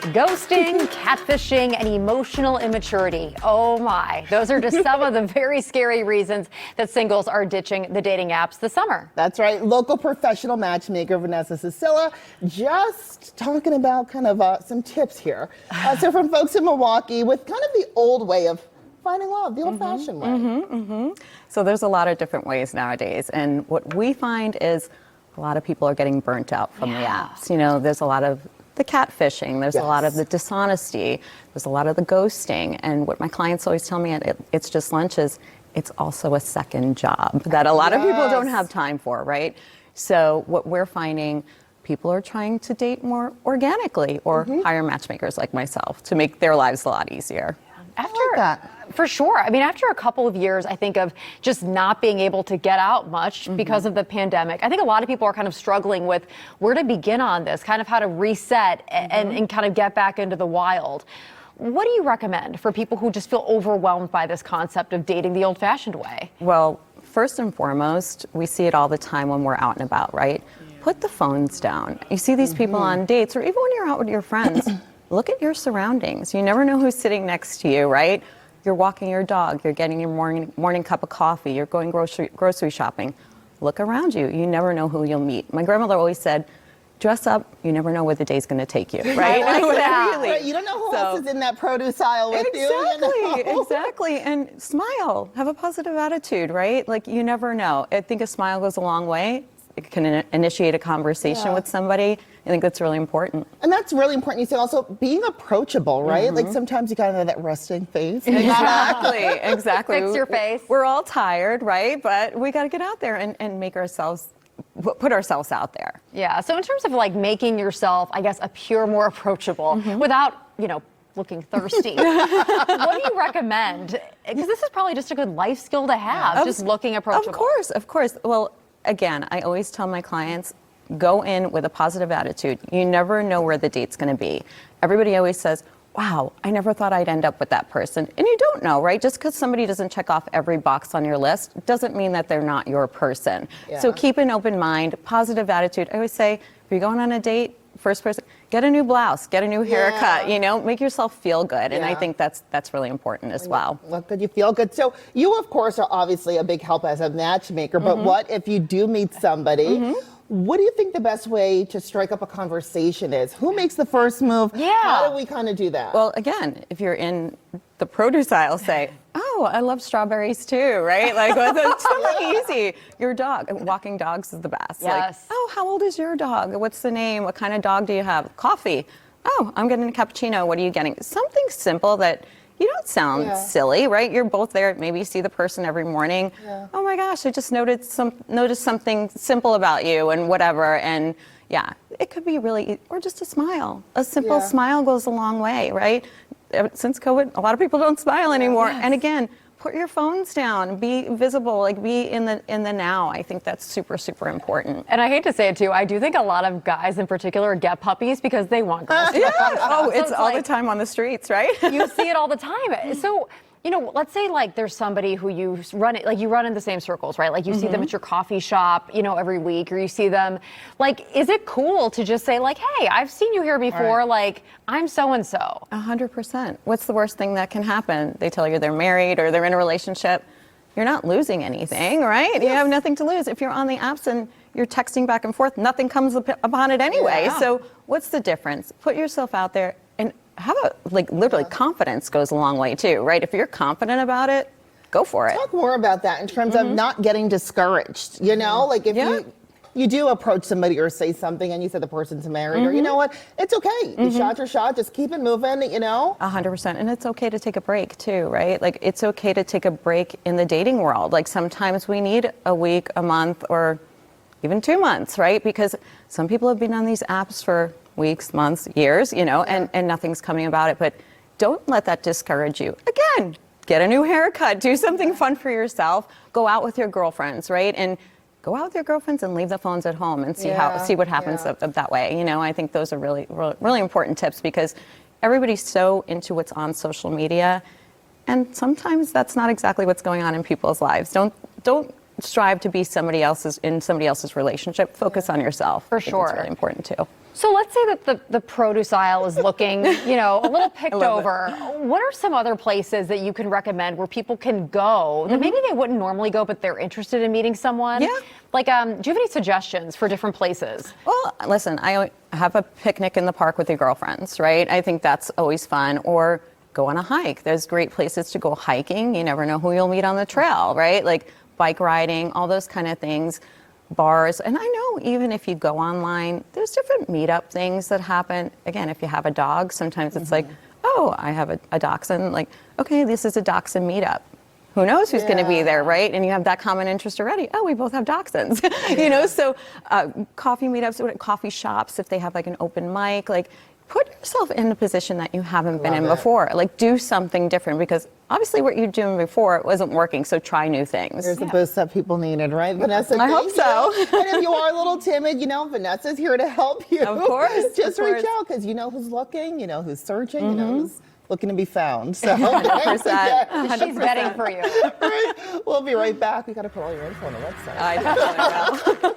Ghosting, catfishing, and emotional immaturity. Oh my. Those are just some of the very scary reasons that singles are ditching the dating apps this summer. That's right. Local professional matchmaker Vanessa Sescila just talking about kind of some tips here. So from folks in Milwaukee with kind of the old way of finding love, the old-fashioned way. So there's a lot of different ways nowadays. And what we find is a lot of people are getting burnt out from the apps. You know, there's a lot of the catfishing, there's a lot of the dishonesty, there's a lot of the ghosting. And what my clients always tell me at It's Just Lunch is it's also a second job that a lot of people don't have time for, right? So what we're finding, people are trying to date more organically or hire matchmakers like myself to make their lives a lot easier. For sure. I mean, after a couple of years, I think, of just not being able to get out much because of the pandemic, I think a lot of people are kind of struggling with where to begin on this, kind of how to reset and kind of get back into the wild. What do you recommend for people who just feel overwhelmed by this concept of dating the old-fashioned way? Well, first and foremost, we see it all the time when we're out and about, right? Put the phones down. You see these people on dates, or even when you're out with your friends, look at your surroundings. You never know who's sitting next to you, right? You're walking your dog, you're getting your morning cup of coffee, you're going grocery shopping. Look around you. You never know who you'll meet. My grandmother always said, dress up, you never know where the day's going to take you, right? Right. You don't know who else is in that produce aisle with you. You know? Exactly. And smile. Have a positive attitude, right? Like, you never know. I think a smile goes a long way. It can initiate a conversation with somebody. I think that's really important. And that's really important. You say also being approachable, right? Like sometimes you gotta have that resting face. Exactly. Fix your face. We're all tired, right? But we got to get out there and make ourselves, put ourselves out there. Yeah. So in terms of like making yourself, I guess, appear more approachable without, you know, looking thirsty, what do you recommend? Because this is probably just a good life skill to have, just looking approachable. Of course. Well, again, I always tell my clients, go in with a positive attitude. You never know where the date's going to be. Everybody always says, wow, I never thought I'd end up with that person. And you don't know, right? Just because somebody doesn't check off every box on your list doesn't mean that they're not your person. So keep an open mind, positive attitude. I always say, if you're going on a date, first person, get a new blouse, get a new haircut, you know, make yourself feel good. And I think that's really important as well. Look good, you feel good. So you, of course, are obviously a big help as a matchmaker, but what if you do meet somebody? What do you think the best way to strike up a conversation is? Who makes the first move? How do we kind of do that? Well, again, if you're in the produce aisle, say, oh, I love strawberries too, right? Like, it's something easy. Your dog, walking dogs is the best. Like, oh, how old is your dog? What's the name? What kind of dog do you have? Coffee. Oh, I'm getting a cappuccino. What are you getting? Something simple that you don't sound silly, right? You're both there. Maybe you see the person every morning. Oh my gosh, I just noticed something simple about you and whatever. And yeah, it could be really, or just a smile. A simple smile goes a long way, right? Since COVID, a lot of people don't smile anymore. And again, put your phones down, be visible, like be in the now. I think that's super, super important. And I hate to say it too, I do think a lot of guys in particular get puppies because they want girls. Oh, it's all the time on the streets, right? You see it all the time. So, you know, let's say like there's somebody who you run in the same circles, right? Like you see them at your coffee shop, you know, every week, or you see them. Like, is it cool to just say like, hey, I've seen you here before, like, I'm so-and-so? 100%. What's the worst thing that can happen? They tell you they're married or they're in a relationship. You're not losing anything, right? You have nothing to lose. If you're on the apps and you're texting back and forth, nothing comes upon it anyway. So what's the difference? Put yourself out there and have literally confidence goes a long way too, right? If you're confident about it, go for it. Talk more about that in terms of not getting discouraged, you know? Like if you do approach somebody or say something and you said the person's married or you know what, it's okay. You shot your shot, just keep it moving, you know? 100%. And it's okay to take a break too, right? Like it's okay to take a break in the dating world. Like sometimes we need a week, a month, or even 2 months, right? Because some people have been on these apps for weeks, months, years, you know, and nothing's coming about it. But don't let that discourage you. Again, get a new haircut, do something fun for yourself, go out with your girlfriends, right? And go out with your girlfriends and leave the phones at home and see what happens of that way. You know, I think those are really, really important tips because everybody's so into what's on social media, and sometimes that's not exactly what's going on in people's lives. Don't strive to be somebody else's relationship. Focus on yourself. For I think sure. it's really important too. So let's say that the produce aisle is looking, a little picked over. What are some other places that you can recommend where people can go that maybe they wouldn't normally go, but they're interested in meeting someone? Yeah. Like, do you have any suggestions for different places? Well, listen, I have a picnic in the park with your girlfriends, right? I think that's always fun. Or go on a hike. There's great places to go hiking. You never know who you'll meet on the trail, right? Like bike riding, all those kind of things. Bars, and I know even if you go online, there's different meetup things that happen. Again, if you have a dog, sometimes it's like, oh, I have a dachshund. Like, okay, this is a dachshund meetup. Who knows who's going to be there, right? And you have that common interest already. Oh, we both have dachshunds, So coffee meetups, coffee shops, if they have like an open mic, like put yourself in a position that you haven't been in before. Like do something different because obviously what you're doing before it wasn't working. So try new things. There's a boost that people needed, right, Vanessa? I hope so. And if you are a little timid, Vanessa's here to help you. Of course. Just reach out because you know who's looking, you know who's searching, you know who's looking to be found. So 100%. She's betting for you. Right. We'll be right back. We got to put all your info on the website. I definitely will.